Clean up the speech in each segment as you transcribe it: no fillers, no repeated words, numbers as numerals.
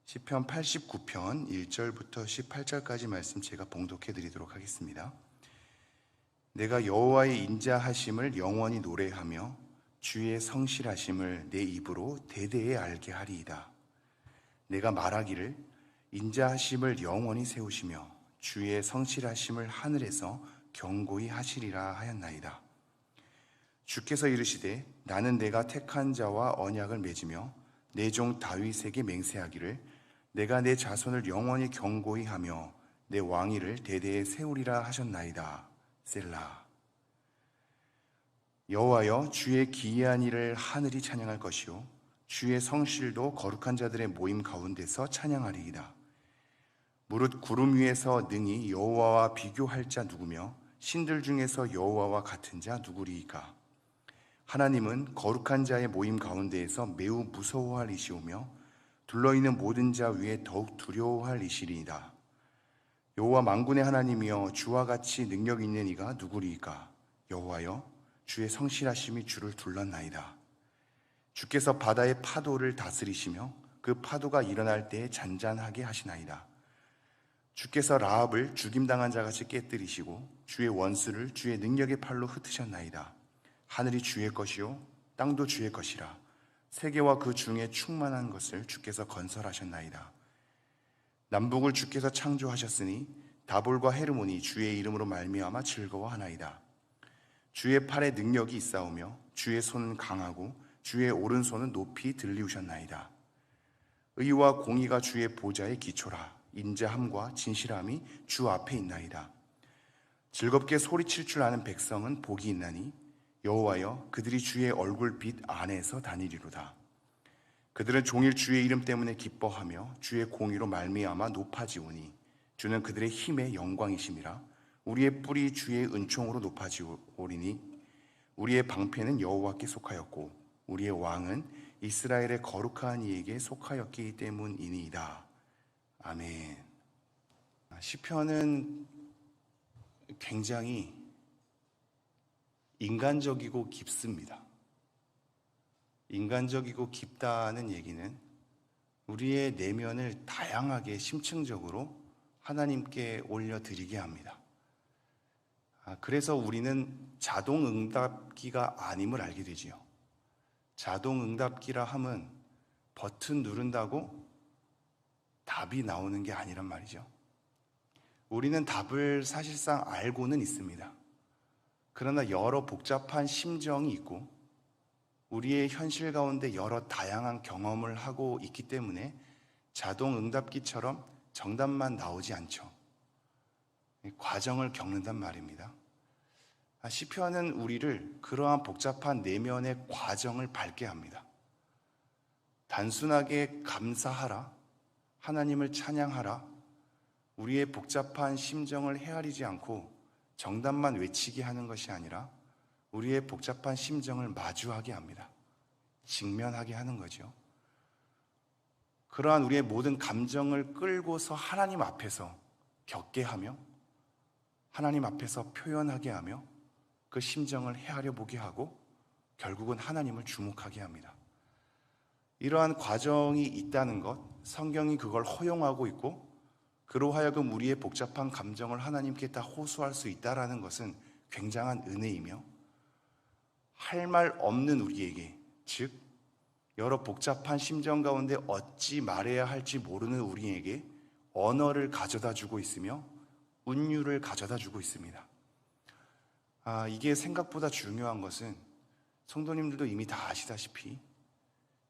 시편 89편 1절부터 18절까지 말씀 제가 봉독해 드리도록 하겠습니다. 내가 여호와의 인자하심을 영원히 노래하며 주의 성실하심을 내 입으로 대대에 알게 하리이다. 내가 말하기를 인자하심을 영원히 세우시며 주의 성실하심을 하늘에서 경고히 하시리라 하였나이다. 주께서 이르시되 나는 내가 택한 자와 언약을 맺으며 내 종 다윗에게 맹세하기를 내가 내 자손을 영원히 경고히 하며 내 왕위를 대대에 세우리라 하셨나이다. 셀라. 여호와여, 주의 기이한 일을 하늘이 찬양할 것이요 주의 성실도 거룩한 자들의 모임 가운데서 찬양하리이다. 무릇 구름 위에서 능히 여호와와 비교할 자 누구며 신들 중에서 여호와와 같은 자 누구리이까? 하나님은 거룩한 자의 모임 가운데에서 매우 무서워할 이시오며 둘러있는 모든 자 위에 더욱 두려워할 이시리이다. 여호와 만군의 하나님이여, 주와 같이 능력 있는 이가 누구리이까? 여호와여, 주의 성실하심이 주를 둘렀나이다. 주께서 바다의 파도를 다스리시며 그 파도가 일어날 때에 잔잔하게 하시나이다. 주께서 라합을 죽임당한 자같이 깨뜨리시고 주의 원수를 주의 능력의 팔로 흩으셨나이다. 하늘이 주의 것이요 땅도 주의 것이라. 세계와 그 중에 충만한 것을 주께서 건설하셨나이다. 남북을 주께서 창조하셨으니 다볼과 헤르몬이 주의 이름으로 말미암아 즐거워하나이다. 주의 팔에 능력이 있사오며 주의 손은 강하고 주의 오른손은 높이 들리우셨나이다. 의와 공의가 주의 보좌의 기초라. 인자함과 진실함이 주 앞에 있나이다. 즐겁게 소리칠 줄 아는 백성은 복이 있나니 여호와여, 그들이 주의 얼굴빛 안에서 다니리로다. 그들은 종일 주의 이름 때문에 기뻐하며 주의 공의로 말미암아 높아지오니 주는 그들의 힘의 영광이심이라. 우리의 뿔이 주의 은총으로 높아지오리니 우리의 방패는 여호와께 속하였고 우리의 왕은 이스라엘의 거룩한 이에게 속하였기 때문이니이다. 아멘. 시편은 굉장히 인간적이고 깊습니다. 인간적이고 깊다는 얘기는 우리의 내면을 다양하게 심층적으로 하나님께 올려드리게 합니다. 그래서 우리는 자동응답기가 아님을 알게 되지요. 자동응답기라 함은 버튼 누른다고 답이 나오는 게 아니란 말이죠. 우리는 답을 사실상 알고는 있습니다. 그러나 여러 복잡한 심정이 있고 우리의 현실 가운데 여러 다양한 경험을 하고 있기 때문에 자동응답기처럼 정답만 나오지 않죠. 과정을 겪는단 말입니다. 시편은 우리를 그러한 복잡한 내면의 과정을 밟게 합니다. 단순하게 감사하라, 하나님을 찬양하라, 우리의 복잡한 심정을 헤아리지 않고 정답만 외치게 하는 것이 아니라 우리의 복잡한 심정을 마주하게 합니다. 직면하게 하는 거죠. 그러한 우리의 모든 감정을 끌고서 하나님 앞에서 겪게 하며 하나님 앞에서 표현하게 하며 그 심정을 헤아려 보게 하고 결국은 하나님을 주목하게 합니다. 이러한 과정이 있다는 것, 성경이 그걸 허용하고 있고 그로 하여금 우리의 복잡한 감정을 하나님께 다 호소할 수 있다는 것은 굉장한 은혜이며 할 말 없는 우리에게, 즉 여러 복잡한 심정 가운데 어찌 말해야 할지 모르는 우리에게 언어를 가져다 주고 있으며 운율을 가져다 주고 있습니다. 이게 생각보다 중요한 것은 성도님들도 이미 다 아시다시피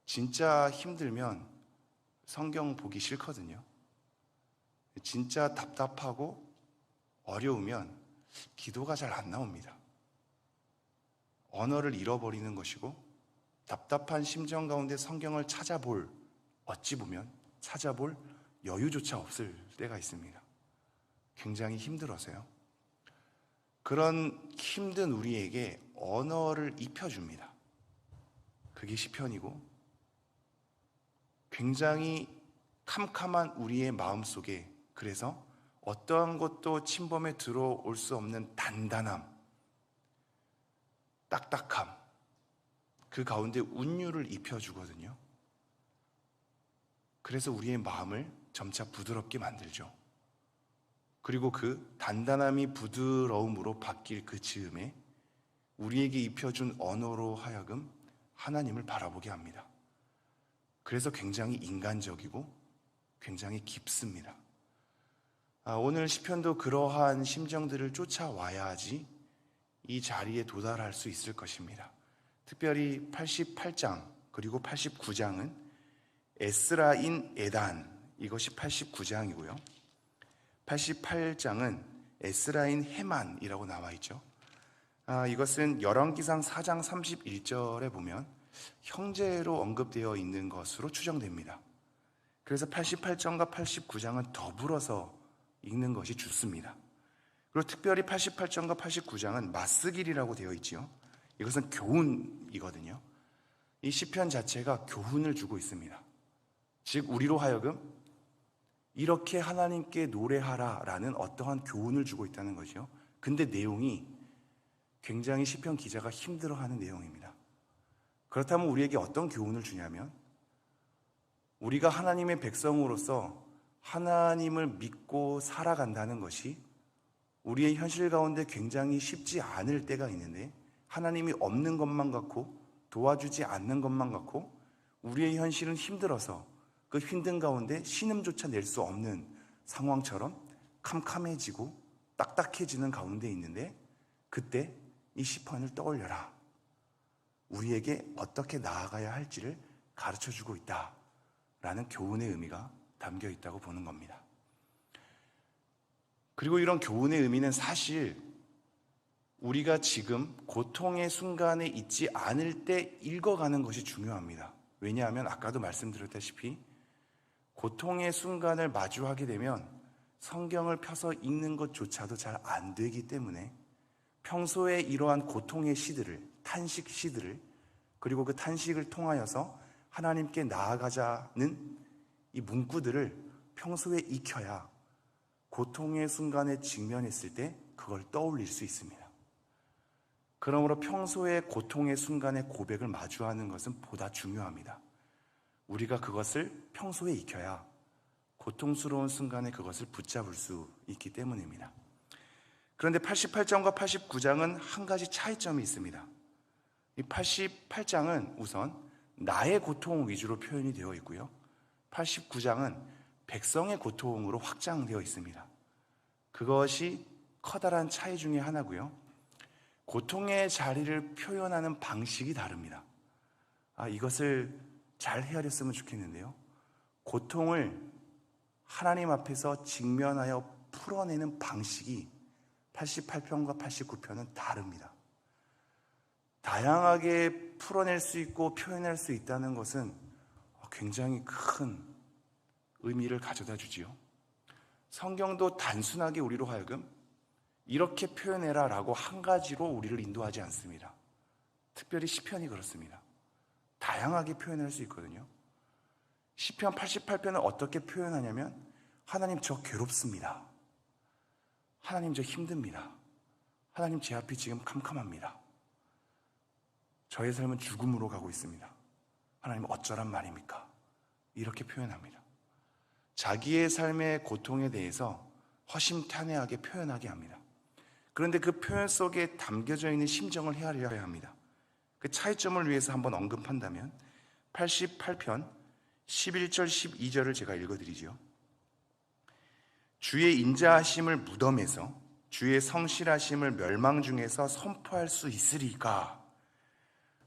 진짜 힘들면 성경 보기 싫거든요. 진짜 답답하고 어려우면 기도가 잘 안 나옵니다. 언어를 잃어버리는 것이고 답답한 심정 가운데 성경을 어찌 보면 찾아볼 여유조차 없을 때가 있습니다. 굉장히 힘들어서요. 그런 힘든 우리에게 언어를 입혀줍니다. 그게 시편이고 굉장히 캄캄한 우리의 마음속에 그래서 어떠한 것도 침범에 들어올 수 없는 단단함, 딱딱함, 그 가운데 운율을 입혀주거든요. 그래서 우리의 마음을 점차 부드럽게 만들죠. 그리고 그 단단함이 부드러움으로 바뀔 그 즈음에 우리에게 입혀준 언어로 하여금 하나님을 바라보게 합니다. 그래서 굉장히 인간적이고 굉장히 깊습니다. 오늘 시편도 그러한 심정들을 쫓아와야지 이 자리에 도달할 수 있을 것입니다. 특별히 88장 그리고 89장은 에스라인 에단, 이것이 89장이고요. 88장은 에스라인 헤만이라고 나와 있죠. 이것은 열왕기상 4장 31절에 보면 형제로 언급되어 있는 것으로 추정됩니다. 그래서 88장과 89장은 더불어서 읽는 것이 좋습니다. 그리고 특별히 88장과 89장은 맞쓰기리라고 되어 있지요. 이것은 교훈이거든요. 이 시편 자체가 교훈을 주고 있습니다. 즉 우리로 하여금 이렇게 하나님께 노래하라라는 어떠한 교훈을 주고 있다는 거죠. 근데 내용이 굉장히 시편 기자가 힘들어하는 내용입니다. 그렇다면 우리에게 어떤 교훈을 주냐면 우리가 하나님의 백성으로서 하나님을 믿고 살아간다는 것이 우리의 현실 가운데 굉장히 쉽지 않을 때가 있는데 하나님이 없는 것만 같고 도와주지 않는 것만 같고 우리의 현실은 힘들어서 그 힘든 가운데 신음조차 낼 수 없는 상황처럼 캄캄해지고 딱딱해지는 가운데 있는데 그때 이 시편을 떠올려라. 우리에게 어떻게 나아가야 할지를 가르쳐주고 있다라는 교훈의 의미가 담겨 있다고 보는 겁니다. 그리고 이런 교훈의 의미는 사실 우리가 지금 고통의 순간에 있지 않을 때 읽어가는 것이 중요합니다. 왜냐하면 아까도 말씀드렸다시피 고통의 순간을 마주하게 되면 성경을 펴서 읽는 것조차도 잘 안 되기 때문에 평소에 이러한 고통의 시들을, 탄식 시들을, 그리고 그 탄식을 통하여서 하나님께 나아가자는 이 문구들을 평소에 익혀야 고통의 순간에 직면했을 때 그걸 떠올릴 수 있습니다. 그러므로 평소에 고통의 순간에 고백을 마주하는 것은 보다 중요합니다. 우리가 그것을 평소에 익혀야 고통스러운 순간에 그것을 붙잡을 수 있기 때문입니다. 그런데 88장과 89장은 한 가지 차이점이 있습니다. 이 88장은 우선 나의 고통 위주로 표현이 되어 있고요. 89장은 백성의 고통으로 확장되어 있습니다. 그것이 커다란 차이 중에 하나고요. 고통의 자리를 표현하는 방식이 다릅니다. 이것을 잘 헤아렸으면 좋겠는데요. 고통을 하나님 앞에서 직면하여 풀어내는 방식이 88편과 89편은 다릅니다. 다양하게 풀어낼 수 있고 표현할 수 있다는 것은 굉장히 큰 의미를 가져다 주지요. 성경도 단순하게 우리로 하여금 이렇게 표현해라 라고 한 가지로 우리를 인도하지 않습니다. 특별히 시편이 그렇습니다. 다양하게 표현할 수 있거든요. 시편 88편은 어떻게 표현하냐면 하나님 저 괴롭습니다. 하나님 저 힘듭니다. 하나님 제 앞이 지금 캄캄합니다. 저의 삶은 죽음으로 가고 있습니다. 하나님 어쩌란 말입니까? 이렇게 표현합니다. 자기의 삶의 고통에 대해서 허심탄회하게 표현하게 합니다. 그런데 그 표현 속에 담겨져 있는 심정을 헤아려야 합니다. 그 차이점을 위해서 한번 언급한다면 88편 11절 12절을 제가 읽어드리죠. 주의 인자하심을 무덤에서 주의 성실하심을 멸망 중에서 선포할 수 있으리까?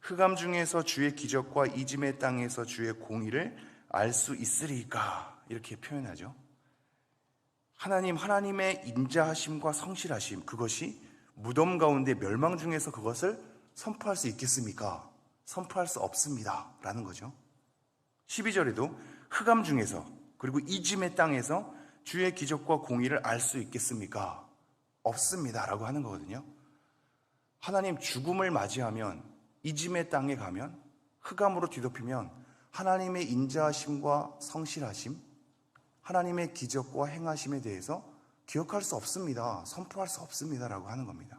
흑암 중에서 주의 기적과 이짐의 땅에서 주의 공의를 알 수 있으리까? 이렇게 표현하죠. 하나님의 인자하심과 성실하심, 그것이 무덤 가운데 멸망 중에서 그것을 선포할 수 있겠습니까? 선포할 수 없습니다 라는 거죠. 12절에도 흑암 중에서 그리고 이짐의 땅에서 주의 기적과 공의를 알 수 있겠습니까? 없습니다 라고 하는 거거든요. 하나님 죽음을 맞이하면 이짐의 땅에 가면 흑암으로 뒤덮이면 하나님의 인자하심과 성실하심, 하나님의 기적과 행하심에 대해서 기억할 수 없습니다. 선포할 수 없습니다 라고 하는 겁니다.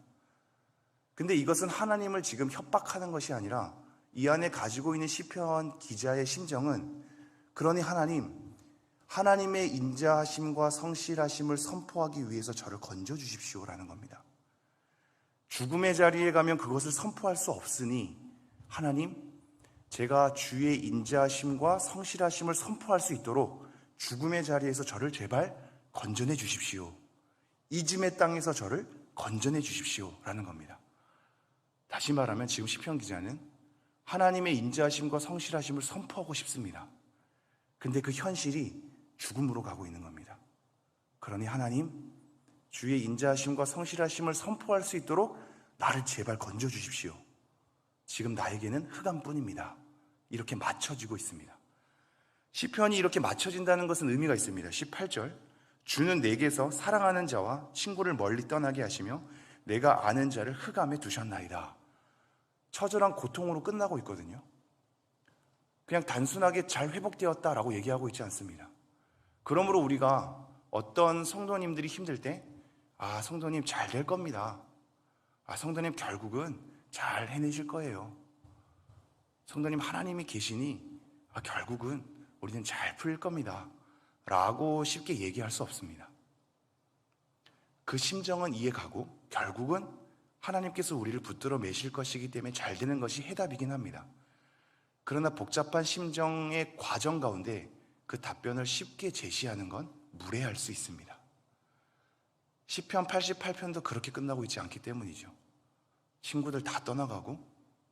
근데 이것은 하나님을 지금 협박하는 것이 아니라 이 안에 가지고 있는 시편 기자의 심정은 그러니 하나님, 하나님의 인자하심과 성실하심을 선포하기 위해서 저를 건져주십시오라는 겁니다. 죽음의 자리에 가면 그것을 선포할 수 없으니 하나님, 제가 주의 인자하심과 성실하심을 선포할 수 있도록 죽음의 자리에서 저를 제발 건져내 주십시오. 이즘의 땅에서 저를 건져내 주십시오라는 겁니다. 다시 말하면 지금 시편 기자는 하나님의 인자하심과 성실하심을 선포하고 싶습니다. 근데 그 현실이 죽음으로 가고 있는 겁니다. 그러니 하나님, 주의 인자하심과 성실하심을 선포할 수 있도록 나를 제발 건져주십시오. 지금 나에게는 흑암뿐입니다. 이렇게 맞춰지고 있습니다. 시편이 이렇게 맞춰진다는 것은 의미가 있습니다. 18절, 주는 내게서 사랑하는 자와 친구를 멀리 떠나게 하시며 내가 아는 자를 흑암에 두셨나이다. 처절한 고통으로 끝나고 있거든요. 그냥 단순하게 잘 회복되었다라고 얘기하고 있지 않습니다. 그러므로 우리가 어떤 성도님들이 힘들 때 성도님 잘 될 겁니다. 성도님 결국은 잘 해내실 거예요. 성도님 하나님이 계시니 결국은 우리는 잘 풀릴 겁니다 라고 쉽게 얘기할 수 없습니다. 그 심정은 이해가고 결국은 하나님께서 우리를 붙들어 매실 것이기 때문에 잘 되는 것이 해답이긴 합니다. 그러나 복잡한 심정의 과정 가운데 그 답변을 쉽게 제시하는 건 무례할 수 있습니다. 시편 88편도 그렇게 끝나고 있지 않기 때문이죠. 친구들 다 떠나가고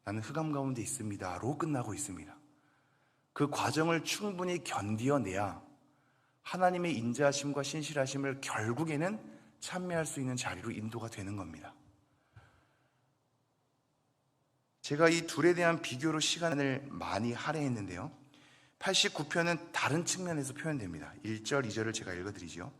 나는 흑암 가운데 있습니다로 끝나고 있습니다. 그 과정을 충분히 견디어내야 하나님의 인자하심과 신실하심을 결국에는 참여할 수 있는 자리로 인도가 되는 겁니다. 제가 이 둘에 대한 비교로 시간을 많이 할애했는데요, 89편은 다른 측면에서 표현됩니다. 1절, 2절을 제가 읽어드리죠.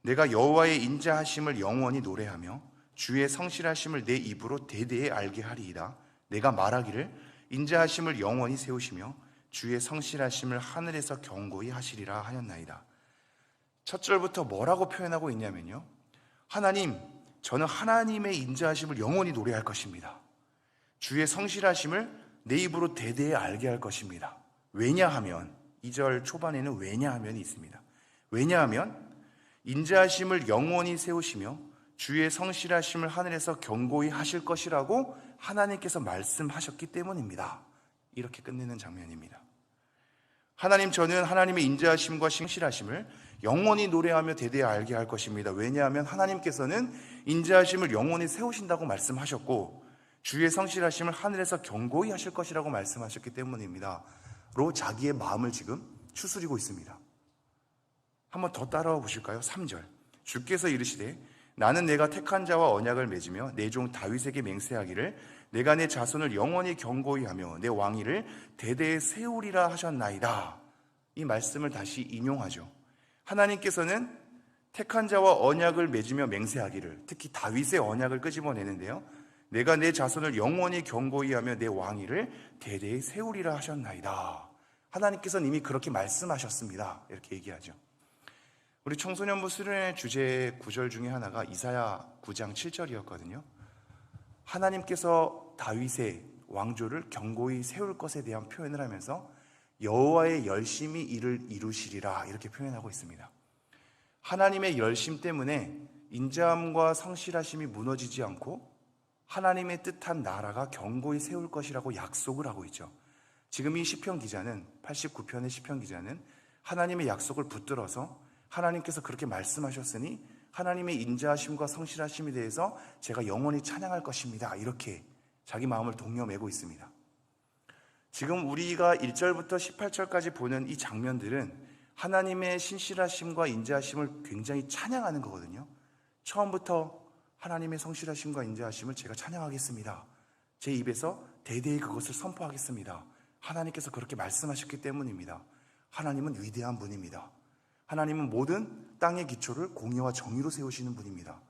내가 여호와의 인자하심을 영원히 노래하며 주의 성실하심을 내 입으로 대대에 알게 하리이다. 내가 말하기를 인자하심을 영원히 세우시며 주의 성실하심을 하늘에서 경고히 하시리라 하였나이다. 첫 절부터 뭐라고 표현하고 있냐면요, 하나님, 저는 하나님의 인자하심을 영원히 노래할 것입니다. 주의 성실하심을 내 입으로 대대에 알게 할 것입니다. 왜냐하면, 2절 초반에는 왜냐하면이 있습니다. 왜냐하면 인자하심을 영원히 세우시며 주의 성실하심을 하늘에서 경고히 하실 것이라고 하나님께서 말씀하셨기 때문입니다. 이렇게 끝내는 장면입니다. 하나님, 저는 하나님의 인자하심과 성실하심을 영원히 노래하며 대대에 알게 할 것입니다. 왜냐하면 하나님께서는 인자하심을 영원히 세우신다고 말씀하셨고 주의 성실하심을 하늘에서 경고히 하실 것이라고 말씀하셨기 때문입니다. 로 자기의 마음을 지금 추스리고 있습니다. 한번 더 따라와 보실까요? 3절, 주께서 이르시되 나는 내가 택한 자와 언약을 맺으며 내 종 다윗에게 맹세하기를 내가 내 자손을 영원히 경고히 하며 내 왕위를 대대에 세우리라 하셨나이다. 이 말씀을 다시 인용하죠. 하나님께서는 택한 자와 언약을 맺으며 맹세하기를, 특히 다윗의 언약을 끄집어내는데요, 내가 내 자손을 영원히 경고히 하며 내 왕위를 대대에 세우리라 하셨나이다. 하나님께서는 이미 그렇게 말씀하셨습니다. 이렇게 얘기하죠. 우리 청소년부 수련회 주제 구절 중에 하나가 이사야 9장 7절이었거든요. 하나님께서 다윗의 왕조를 경고히 세울 것에 대한 표현을 하면서 여호와의 열심히 이를 이루시리라 이렇게 표현하고 있습니다. 하나님의 열심 때문에 인자함과 성실하심이 무너지지 않고 하나님의 뜻한 나라가 경고히 세울 것이라고 약속을 하고 있죠. 지금 이 시편 기자는, 89편의 시편 기자는 하나님의 약속을 붙들어서 하나님께서 그렇게 말씀하셨으니 하나님의 인자하심과 성실하심에 대해서 제가 영원히 찬양할 것입니다. 이렇게 자기 마음을 독려매고 있습니다. 지금 우리가 1절부터 18절까지 보는 이 장면들은 하나님의 신실하심과 인자하심을 굉장히 찬양하는 거거든요. 처음부터 하나님의 성실하심과 인자하심을 제가 찬양하겠습니다. 제 입에서 대대히 그것을 선포하겠습니다. 하나님께서 그렇게 말씀하셨기 때문입니다. 하나님은 위대한 분입니다. 하나님은 모든 땅의 기초를 공의와 정의로 세우시는 분입니다.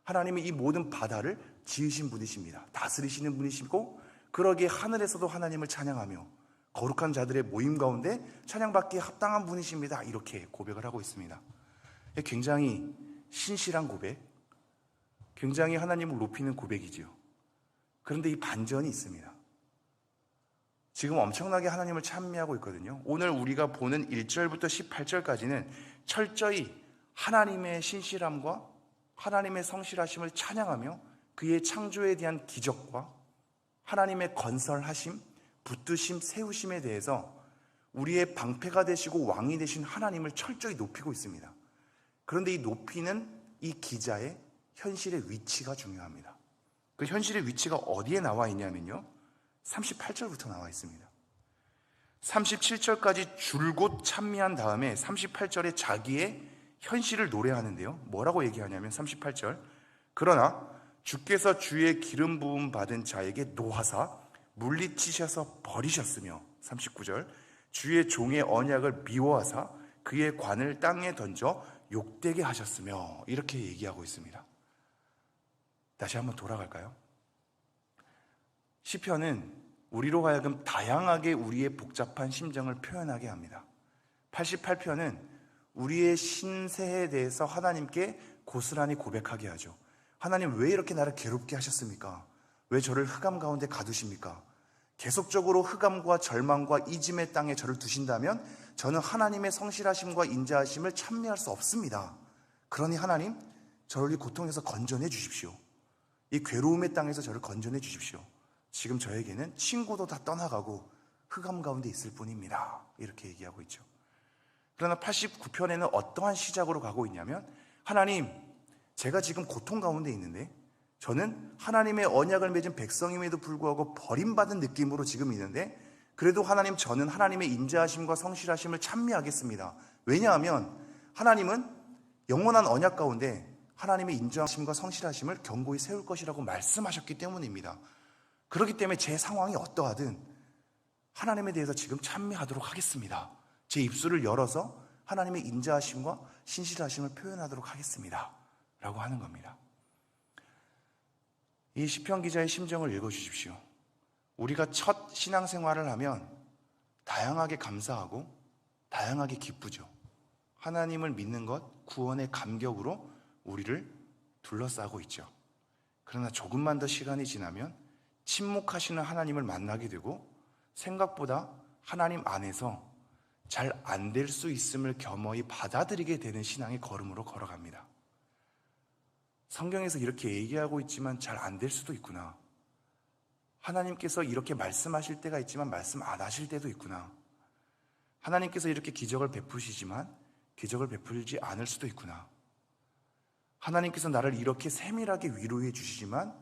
하나님은 이 모든 바다를 지으신 분이십니다. 다스리시는 분이시고 그러기에 하늘에서도 하나님을 찬양하며 거룩한 자들의 모임 가운데 찬양받기에 합당한 분이십니다. 이렇게 고백을 하고 있습니다. 굉장히 신실한 고백, 굉장히 하나님을 높이는 고백이지요. 그런데 이 반전이 있습니다. 지금 엄청나게 하나님을 찬미하고 있거든요. 오늘 우리가 보는 1절부터 18절까지는 철저히 하나님의 신실함과 하나님의 성실하심을 찬양하며 그의 창조에 대한 기적과 하나님의 건설하심, 붙드심, 세우심에 대해서 우리의 방패가 되시고 왕이 되신 하나님을 철저히 높이고 있습니다. 그런데 이 높이는 이 기자의 현실의 위치가 중요합니다. 그 현실의 위치가 어디에 나와 있냐면요, 38절부터 나와 있습니다. 37절까지 줄곧 찬미한 다음에 38절에 자기의 현실을 노래하는데요, 뭐라고 얘기하냐면 38절, 그러나 주께서 주의 기름 부음 받은 자에게 노하사 물리치셔서 버리셨으며, 39절, 주의 종의 언약을 미워하사 그의 관을 땅에 던져 욕되게 하셨으며, 이렇게 얘기하고 있습니다. 다시 한번 돌아갈까요? 시편은 우리로 하여금 다양하게 우리의 복잡한 심정을 표현하게 합니다. 88편은 우리의 신세에 대해서 하나님께 고스란히 고백하게 하죠. 하나님, 왜 이렇게 나를 괴롭게 하셨습니까? 왜 저를 흑암 가운데 가두십니까? 계속적으로 흑암과 절망과 이짐의 땅에 저를 두신다면 저는 하나님의 성실하심과 인자하심을 찬미할 수 없습니다. 그러니 하나님, 저를 이 고통에서 건져내 주십시오. 이 괴로움의 땅에서 저를 건져내 주십시오. 지금 저에게는 친구도 다 떠나가고 흑암 가운데 있을 뿐입니다. 이렇게 얘기하고 있죠. 그러나 89편에는 어떠한 시작으로 가고 있냐면, 하나님, 제가 지금 고통 가운데 있는데 저는 하나님의 언약을 맺은 백성임에도 불구하고 버림받은 느낌으로 지금 있는데, 그래도 하나님, 저는 하나님의 인자하심과 성실하심을 찬미하겠습니다. 왜냐하면 하나님은 영원한 언약 가운데 하나님의 인자하심과 성실하심을 견고히 세울 것이라고 말씀하셨기 때문입니다. 그렇기 때문에 제 상황이 어떠하든 하나님에 대해서 지금 찬미하도록 하겠습니다. 제 입술을 열어서 하나님의 인자하심과 신실하심을 표현하도록 하겠습니다 라고 하는 겁니다. 이 시편 기자의 심정을 읽어주십시오. 우리가 첫 신앙생활을 하면 다양하게 감사하고 다양하게 기쁘죠. 하나님을 믿는 것, 구원의 감격으로 우리를 둘러싸고 있죠. 그러나 조금만 더 시간이 지나면 침묵하시는 하나님을 만나게 되고, 생각보다 하나님 안에서 잘 안 될 수 있음을 겸허히 받아들이게 되는 신앙의 걸음으로 걸어갑니다. 성경에서 이렇게 얘기하고 있지만 잘 안 될 수도 있구나. 하나님께서 이렇게 말씀하실 때가 있지만 말씀 안 하실 때도 있구나. 하나님께서 이렇게 기적을 베푸시지만 기적을 베풀지 않을 수도 있구나. 하나님께서 나를 이렇게 세밀하게 위로해 주시지만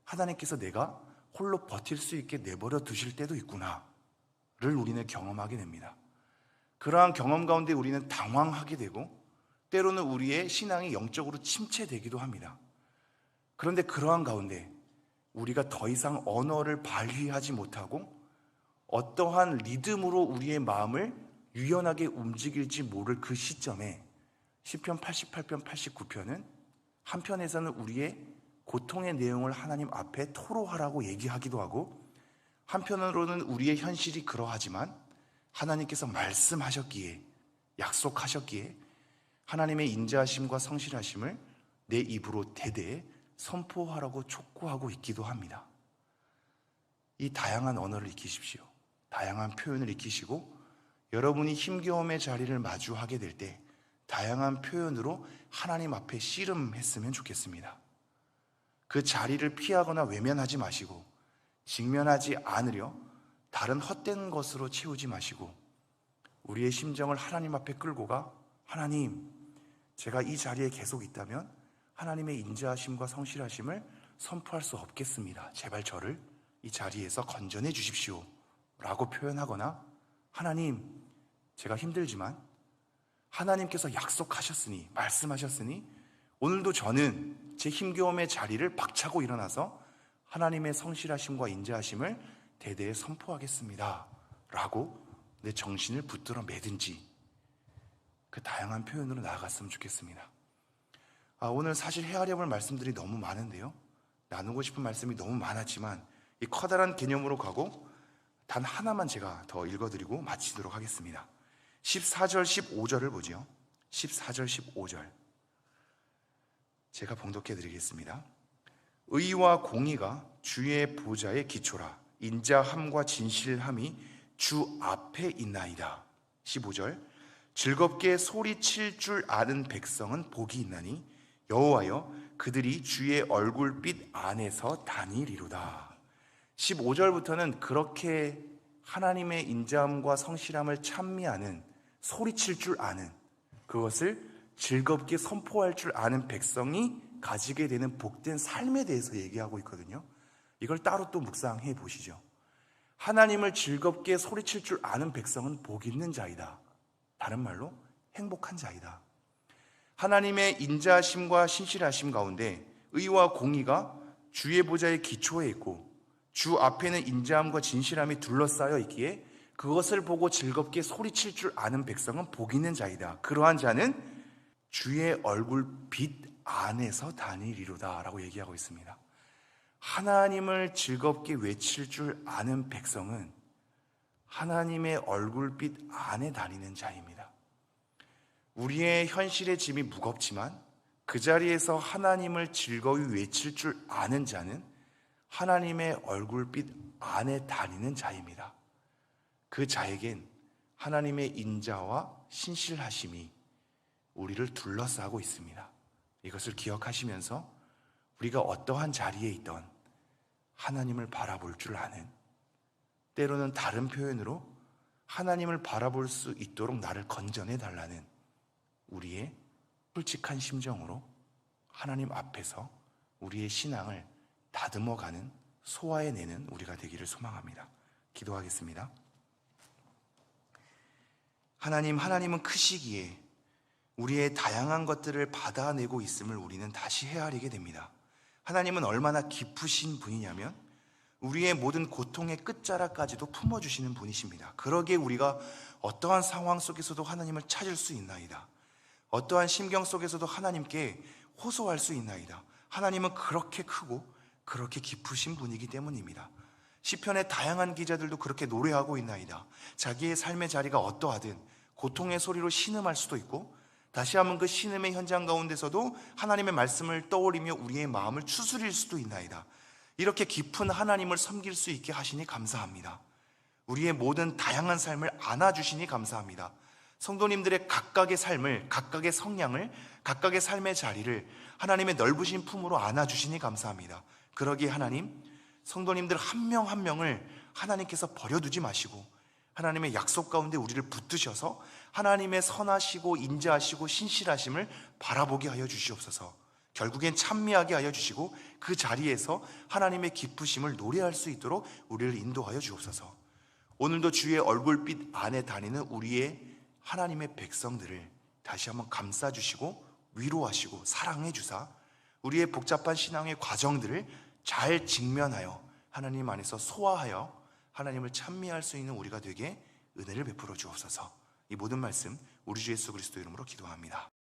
하나님께서 내가 홀로 버틸 수 있게 내버려 두실 때도 있구나를 우리는 경험하게 됩니다. 그러한 경험 가운데 우리는 당황하게 되고 때로는 우리의 신앙이 영적으로 침체되기도 합니다. 그런데 그러한 가운데 우리가 더 이상 언어를 발휘하지 못하고 어떠한 리듬으로 우리의 마음을 유연하게 움직일지 모를 그 시점에 시편 88편, 89편은 한편에서는 우리의 고통의 내용을 하나님 앞에 토로하라고 얘기하기도 하고, 한편으로는 우리의 현실이 그러하지만 하나님께서 말씀하셨기에, 약속하셨기에 하나님의 인자하심과 성실하심을 내 입으로 대대에 선포하라고 촉구하고 있기도 합니다. 이 다양한 언어를 익히십시오. 다양한 표현을 익히시고 여러분이 힘겨움의 자리를 마주하게 될 때 다양한 표현으로 하나님 앞에 씨름했으면 좋겠습니다. 그 자리를 피하거나 외면하지 마시고 직면하지 않으려 다른 헛된 것으로 채우지 마시고 우리의 심정을 하나님 앞에 끌고 가, 하나님, 제가 이 자리에 계속 있다면 하나님의 인자하심과 성실하심을 선포할 수 없겠습니다. 제발 저를 이 자리에서 건져내 주십시오 라고 표현하거나, 하나님, 제가 힘들지만 하나님께서 약속하셨으니, 말씀하셨으니 오늘도 저는 제 힘겨움의 자리를 박차고 일어나서 하나님의 성실하심과 인자하심을 대대에 선포하겠습니다 라고 내 정신을 붙들어 매든지 그 다양한 표현으로 나아갔으면 좋겠습니다. 오늘 사실 헤아려볼 말씀들이 너무 많은데요, 나누고 싶은 말씀이 너무 많았지만 이 커다란 개념으로 가고 단 하나만 제가 더 읽어드리고 마치도록 하겠습니다. 14절 15절을 보죠. 14절 15절 제가 봉독해 드리겠습니다. 의와 공의가 주의 보좌의 기초라. 인자함과 진실함이 주 앞에 있나이다. 15절 즐겁게 소리칠 줄 아는 백성은 복이 있나니 여호와여 그들이 주의 얼굴빛 안에서 다니리로다. 15절부터는 그렇게 하나님의 인자함과 성실함을 찬미하는, 소리칠 줄 아는, 그것을 즐겁게 선포할 줄 아는 백성이 가지게 되는 복된 삶에 대해서 얘기하고 있거든요. 이걸 따로 또 묵상해 보시죠. 하나님을 즐겁게 소리칠 줄 아는 백성은 복 있는 자이다. 다른 말로 행복한 자이다. 하나님의 인자하심과 신실하심 가운데 의와 공의가 주의 보좌의 기초에 있고 주 앞에는 인자함과 진실함이 둘러싸여 있기에 그것을 보고 즐겁게 소리칠 줄 아는 백성은 복 있는 자이다. 그러한 자는 주의 얼굴 빛 안에서 다니리로다 라고 얘기하고 있습니다. 하나님을 즐겁게 외칠 줄 아는 백성은 하나님의 얼굴빛 안에 다니는 자입니다. 우리의 현실의 짐이 무겁지만 그 자리에서 하나님을 즐거이 외칠 줄 아는 자는 하나님의 얼굴빛 안에 다니는 자입니다. 그 자에겐 하나님의 인자와 신실하심이 우리를 둘러싸고 있습니다. 이것을 기억하시면서 우리가 어떠한 자리에 있던 하나님을 바라볼 줄 아는, 때로는 다른 표현으로 하나님을 바라볼 수 있도록 나를 건전해 달라는 우리의 솔직한 심정으로 하나님 앞에서 우리의 신앙을 다듬어가는, 소화해내는 우리가 되기를 소망합니다. 기도하겠습니다. 하나님은 크시기에 우리의 다양한 것들을 받아내고 있음을 우리는 다시 헤아리게 됩니다. 하나님은 얼마나 깊으신 분이냐면 우리의 모든 고통의 끝자락까지도 품어주시는 분이십니다. 그러기에 우리가 어떠한 상황 속에서도 하나님을 찾을 수 있나이다. 어떠한 심경 속에서도 하나님께 호소할 수 있나이다. 하나님은 그렇게 크고 그렇게 깊으신 분이기 때문입니다. 시편의 다양한 기자들도 그렇게 노래하고 있나이다. 자기의 삶의 자리가 어떠하든 고통의 소리로 신음할 수도 있고 다시 한번 그 신음의 현장 가운데서도 하나님의 말씀을 떠올리며 우리의 마음을 추스릴 수도 있나이다. 이렇게 깊은 하나님을 섬길 수 있게 하시니 감사합니다. 우리의 모든 다양한 삶을 안아주시니 감사합니다. 성도님들의 각각의 삶을, 각각의 성향을, 각각의 삶의 자리를 하나님의 넓으신 품으로 안아주시니 감사합니다. 그러기에 하나님, 성도님들 한 명 한 명을 하나님께서 버려두지 마시고 하나님의 약속 가운데 우리를 붙드셔서 하나님의 선하시고 인자하시고 신실하심을 바라보게 하여 주시옵소서. 결국엔 찬미하게 하여 주시고 그 자리에서 하나님의 기쁘심을 노래할 수 있도록 우리를 인도하여 주옵소서. 오늘도 주의 얼굴빛 안에 다니는 우리의 하나님의 백성들을 다시 한번 감싸주시고 위로하시고 사랑해 주사 우리의 복잡한 신앙의 과정들을 잘 직면하여 하나님 안에서 소화하여 하나님을 찬미할 수 있는 우리가 되게 은혜를 베풀어 주옵소서. 이 모든 말씀 우리 주 예수 그리스도 이름으로 기도합니다.